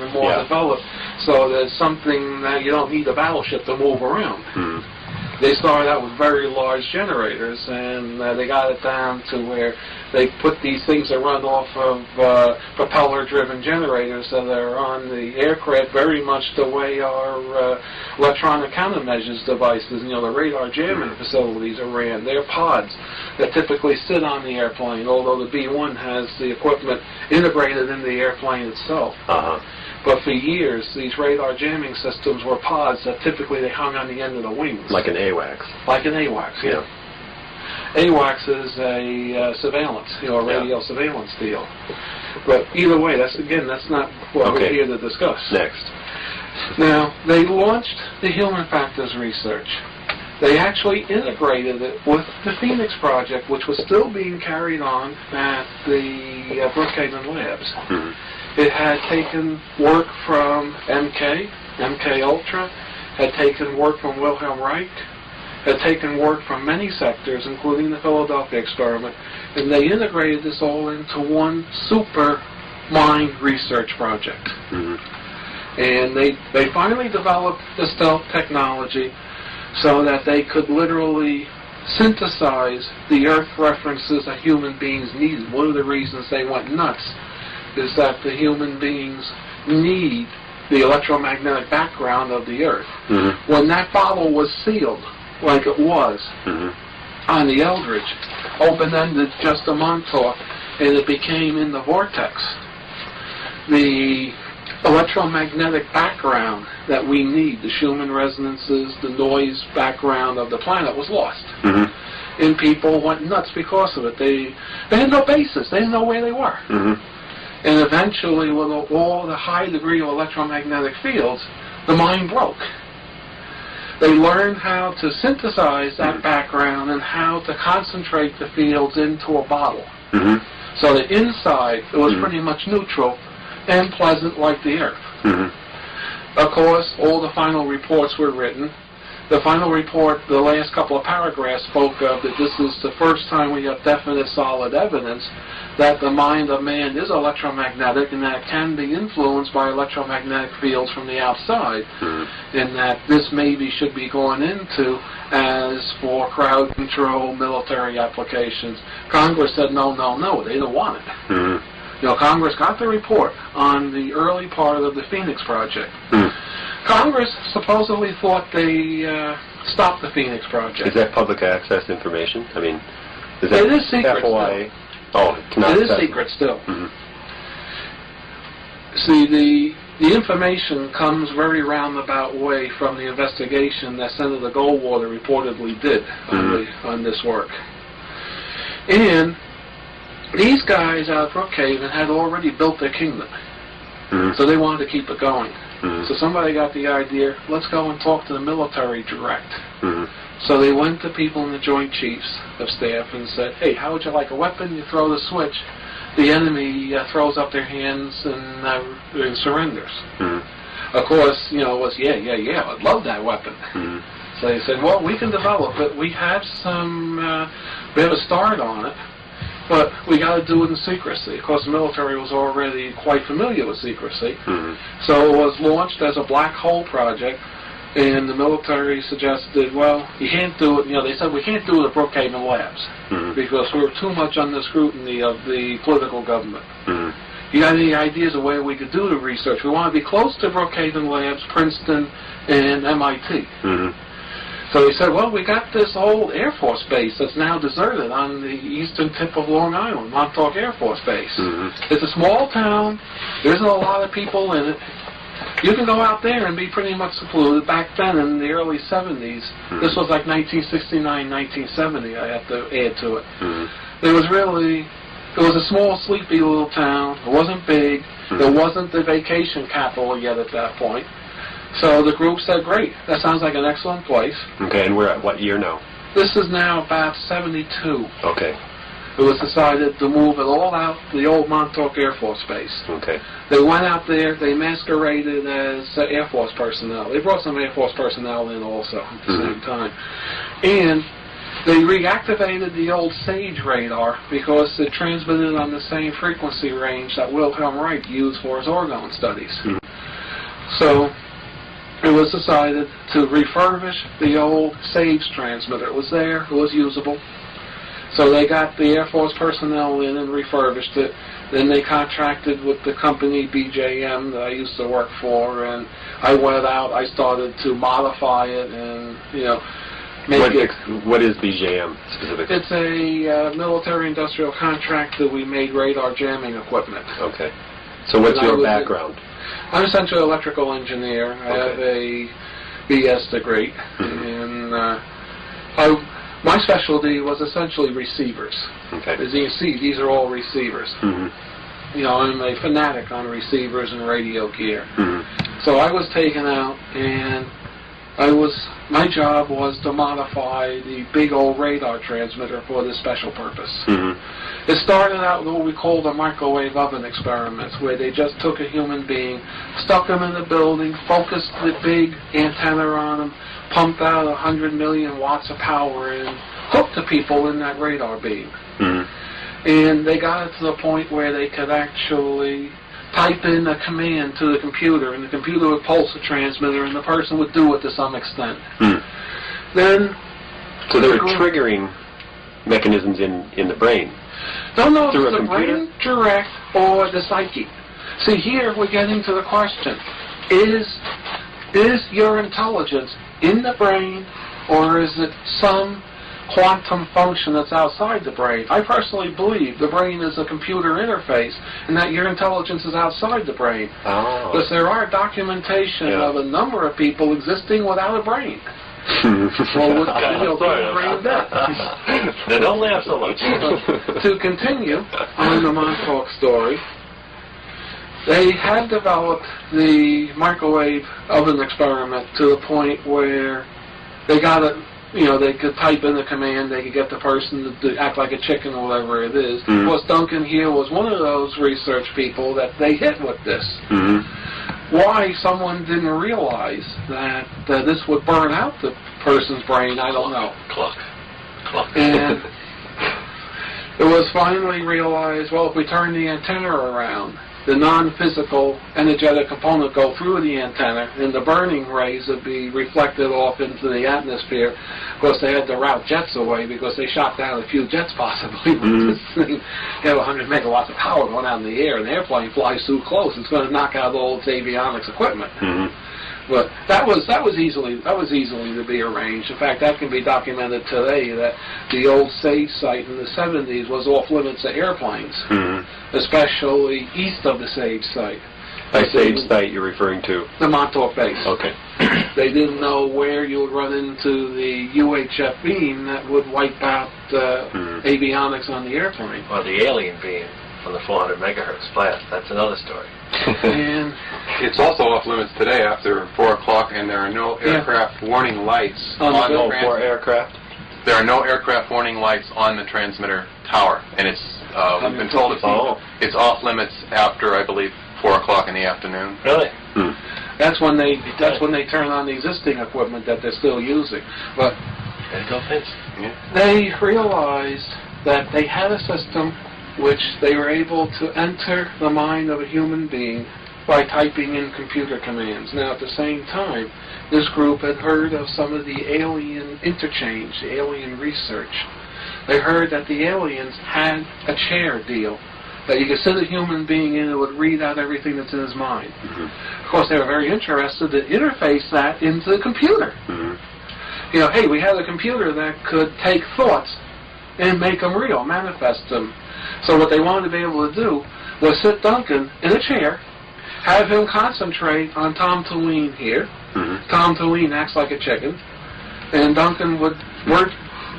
and more developed, so there's something that you don't need a battleship to move around. They started out with very large generators, and they got it down to where they put these things that run off of propeller-driven generators that are on the aircraft, very much the way our electronic countermeasures devices, the radar jamming facilities are ran. They're pods that typically sit on the airplane, although the B-1 has the equipment integrated in the airplane itself. But for years, these radar jamming systems were pods that typically they hung on the end of the wings. Like an AWACS. Like an AWACS, yeah. AWACS is a surveillance, a radio surveillance deal. But either way, that's not what we're here to discuss. Next. Now, they launched the human factors research. They actually integrated it with the Phoenix project, which was still being carried on at the Brookhaven Labs. It had taken work from MK Ultra, had taken work from Wilhelm Reich, had taken work from many sectors, including the Philadelphia experiment, and they integrated this all into one super mind research project. And they finally developed the stealth technology so that they could literally synthesize the Earth references that human beings needed. One of the reasons they went nuts is that the human beings need the electromagnetic background of the Earth. When that bottle was sealed, like it was on the Eldridge, open-ended just a Montauk, and it became in the vortex, the electromagnetic background that we need, the Schumann resonances, the noise background of the planet, was lost. And people went nuts because of it. They had no basis. They didn't know where they were. And eventually, with all the high degree of electromagnetic fields, the mind broke. They learned how to synthesize that background and how to concentrate the fields into a bottle. So the inside, it was pretty much neutral and pleasant like the Earth. Of course, all the final reports were written. The final report, the last couple of paragraphs, spoke of that this is the first time we have definite, solid evidence that the mind of man is electromagnetic and that it can be influenced by electromagnetic fields from the outside, and that this maybe should be going into as for crowd control, military applications. Congress said no, no, no. They didn't want it. Congress got the report on the early part of the Phoenix project. Congress supposedly thought they stopped the Phoenix project. Is that public access information? I mean, is that it is secret FOIA? Still. Oh, it's not. It is secret still. See, the information comes very roundabout way from the investigation that Senator Goldwater reportedly did on this work. And these guys out of Brookhaven had already built their kingdom. So they wanted to keep it going. So somebody got the idea, let's go and talk to the military direct. So they went to people in the Joint Chiefs of Staff and said, hey, how would you like a weapon? You throw the switch. The enemy throws up their hands and surrenders. Of course, it was, yeah, I'd love that weapon. So they said, well, we can develop it. We have we have a start on it. But we got to do it in secrecy. Of course, the military was already quite familiar with secrecy. So it was launched as a black hole project, and the military suggested, well, you can't do it. They said, we can't do it at Brookhaven Labs because we're too much under scrutiny of the political government. You got any ideas of where we could do the research? We want to be close to Brookhaven Labs, Princeton, and MIT. So he said, well, we got this old Air Force base that's now deserted on the eastern tip of Long Island, Montauk Air Force Base. It's a small town. There isn't a lot of people in it. You can go out there and be pretty much secluded. Back then, in the early 70s, this was like 1969, 1970, I have to add to it. It was a small, sleepy little town. It wasn't big. It wasn't the vacation capital yet at that point. So the group said, great, that sounds like an excellent place. Okay, and we're at what year now? This is now about 72. Okay. It was decided to move it all out to the old Montauk Air Force Base. Okay. They went out there, they masqueraded as Air Force personnel. They brought some Air Force personnel in also at the same time. And they reactivated the old SAGE radar because it transmitted on the same frequency range that Wilhelm Reich used for his orgone studies. So it was decided to refurbish the old SABES transmitter. It was there, it was usable. So they got the Air Force personnel in and refurbished it. Then they contracted with the company BJM that I used to work for, and I went out, I started to modify it and, make it... What is BJM specifically? It's a military industrial contract that we made radar jamming equipment. Okay. So what's your background? I'm essentially an electrical engineer. I have a BS degree, and my specialty was essentially receivers. Okay. As you can see, these are all receivers. I'm a fanatic on receivers and radio gear. So I was taken out, and my job was to modify the big old radar transmitter for this special purpose. It started out with what we call the microwave oven experiments, where they just took a human being, stuck them in a building, focused the big antenna on them, pumped out 100 million watts of power and hooked the people in that radar beam. And they got it to the point where they could actually type in a command to the computer, and the computer would pulse the transmitter, and the person would do it to some extent. Then, so there were triggering mechanisms in the brain. Don't know if through it's the brain direct or the psyche. See, here we're getting to the question: is your intelligence in the brain, or is it some quantum function that's outside the brain? I personally believe the brain is a computer interface and that your intelligence is outside the brain. Because there are documentation of a number of people existing without a brain. Well, brain dead. They don't laugh so much. To continue on the Montauk story, they had developed the microwave oven experiment to the point where they got it. They could type in a command, they could get the person to act like a chicken or whatever it is. Of course, Duncan here was one of those research people that they hit with this. Why someone didn't realize that this would burn out the person's brain, I don't know. Cluck. And it was finally realized, well, if we turn the antenna around, the non-physical energetic component go through the antenna, and the burning rays would be reflected off into the atmosphere. Of course, they had to route jets away because they shot down a few jets possibly. This thing, 100 megawatts of power going out in the air, and the airplane flies too close, it's going to knock out all its avionics equipment. But that was easily to be arranged. In fact, that can be documented today that the old SABES site in the 70s was off limits to airplanes, especially east of the SABES site. By SABES site, you're referring to? The Montauk base. Okay. They didn't know where you would run into the UHF beam that would wipe out avionics on the airplane. Or the alien beam from the 400 megahertz blast. That's another story. And it's also off limits today after 4 o'clock, and there are no aircraft warning lights on the transmitter. For aircraft? There are no aircraft warning lights on the transmitter tower, and it's we've been told it's off limits after, I believe, 4 o'clock in the afternoon. Really? That's when they turn on the existing equipment that they're still using. But there you go, Vince. They realized that they had a system which they were able to enter the mind of a human being by typing in computer commands. Now, at the same time, this group had heard of some of the alien interchange, the alien research. They heard that the aliens had a chair deal, that you could sit a human being in and it would read out everything that's in his mind. Of course, they were very interested to interface that into the computer. Hey, we had a computer that could take thoughts and make them real, manifest them. So what they wanted to be able to do was sit Duncan in a chair, have him concentrate on Tom Tulene here. Tom Tulene acts like a chicken, and Duncan would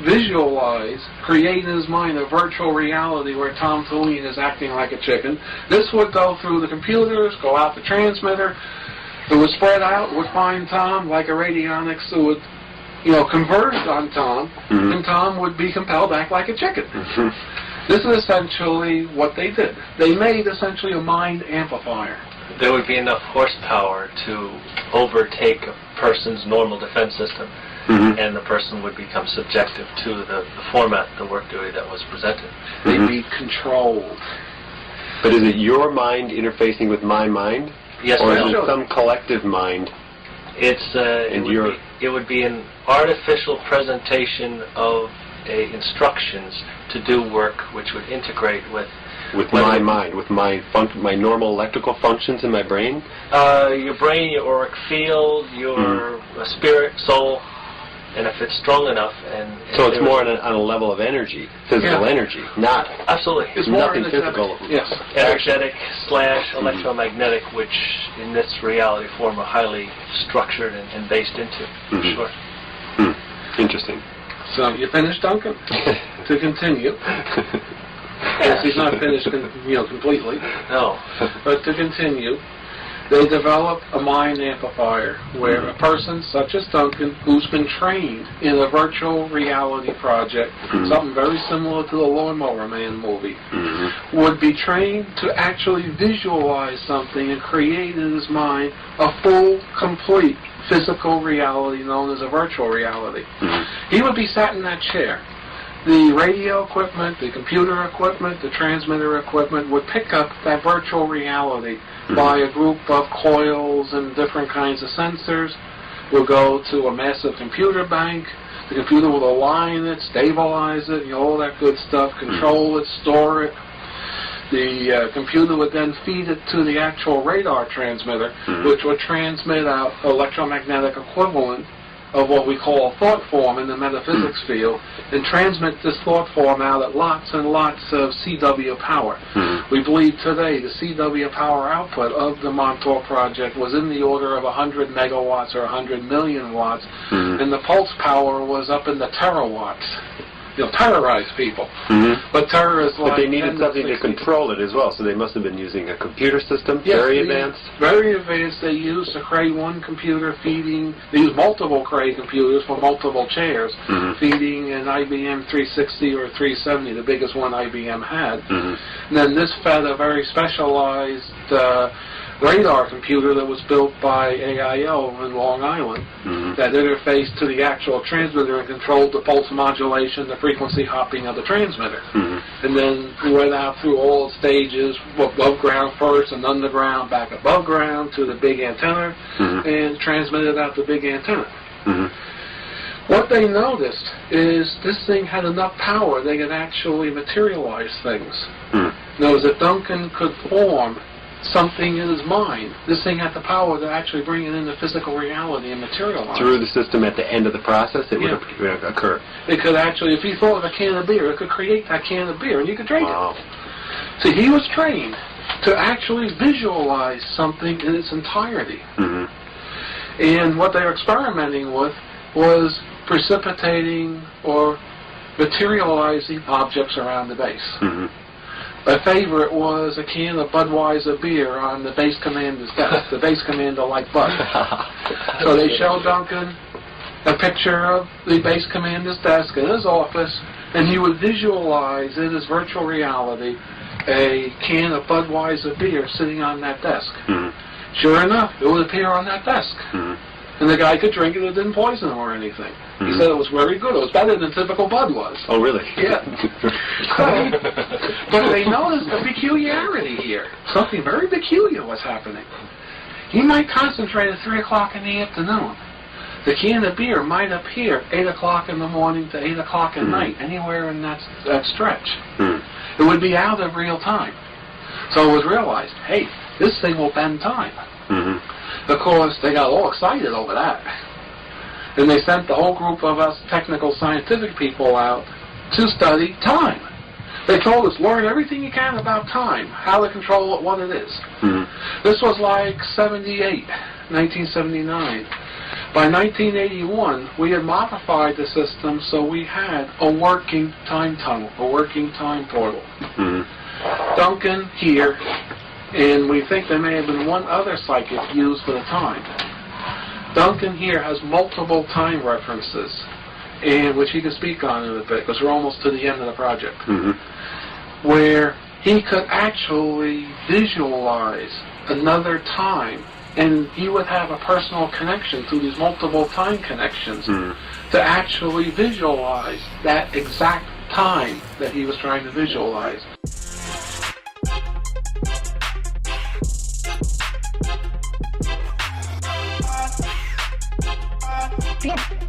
visualize, create in his mind a virtual reality where Tom Tulene is acting like a chicken. This would go through the computers, go out the transmitter. It would spread out, would find Tom like a radionics, it would converge on Tom, and Tom would be compelled to act like a chicken. This is essentially what they did. They made essentially a mind amplifier. There would be enough horsepower to overtake a person's normal defense system, and the person would become subjective to the format, the work duty that was presented. They'd be controlled. But is it your mind interfacing with my mind? Yes, Or ma'am. is it some collective mind? It would be an artificial presentation of instructions to do work, which would integrate with my mind, with my normal electrical functions in my brain? Your brain, your auric field, your spirit, soul, and if it's strong enough. So it's more on a level of energy, physical energy, not absolutely. It's more nothing physical. Yes. Energetic / electromagnetic, which in this reality form are highly structured and based into. For sure. Interesting. So you finished, Duncan? To continue. Yes, he's not finished, completely. No. But to continue, they developed a mind amplifier where a person such as Duncan, who's been trained in a virtual reality project, something very similar to the Lawnmower Man movie, would be trained to actually visualize something and create in his mind a full, complete physical reality known as a virtual reality. He would be sat in that chair. The radio equipment, the computer equipment, the transmitter equipment would pick up that virtual reality by a group of coils and different kinds of sensors. We'll go to a massive computer bank. The computer will align it, stabilize it, all that good stuff, control it, store it. The computer would then feed it to the actual radar transmitter, which would transmit out electromagnetic equivalent of what we call a thought form in the metaphysics field, and transmit this thought form out at lots and lots of CW power. We believe today the CW power output of the Montauk project was in the order of 100 megawatts or 100 million watts, and the pulse power was up in the terawatts. Terrorize people. But terrorists But they needed something to control it as well, so they must have been using a computer system, yes, very advanced. Very advanced. They used a Cray 1 computer feeding, they used multiple Cray computers for multiple chairs, feeding an IBM 360 or 370, the biggest one IBM had. And then this fed a very specialized radar computer that was built by AIO in Long Island that interfaced to the actual transmitter and controlled the pulse modulation, the frequency hopping of the transmitter. And then we went out through all the stages, above ground first and underground, back above ground to the big antenna, and transmitted out the big antenna. What they noticed is this thing had enough power they could actually materialize things. Now, as if Duncan could form something in his mind, this thing had the power to actually bring it into physical reality and materialize. Through the system at the end of the process, it would occur. It could actually, if he thought of a can of beer, it could create that can of beer and you could drink it. See, he was trained to actually visualize something in its entirety. And what they were experimenting with was precipitating or materializing objects around the base. My favorite was a can of Budweiser beer on the base commander's desk. The base commander liked Bud. So they showed Duncan a picture of the base commander's desk in his office, and he would visualize in his virtual reality a can of Budweiser beer sitting on that desk. Sure enough, it would appear on that desk. And the guy could drink it, it didn't poison him or anything. He said it was very good. It was better than typical Bud was. Oh, really? Yeah. But they noticed a peculiarity here. Something very peculiar was happening. He might concentrate at 3 o'clock in the afternoon. The can of beer might appear 8 o'clock in the morning to 8 o'clock at night, anywhere in that stretch. It would be out of real time. So it was realized, hey, this thing will bend time. Of course, they got all excited over that. And they sent the whole group of us technical scientific people out to study time. They told us, learn everything you can about time, how to control it, what it is. This was like 1979. By 1981, we had modified the system so we had a working time tunnel, a working time portal. Duncan here, and we think there may have been one other psychic used for the time. Duncan here has multiple time references, and which he can speak on in a bit, because we're almost to the end of the project, where he could actually visualize another time, and he would have a personal connection through these multiple time connections to actually visualize that exact time that he was trying to visualize. Together.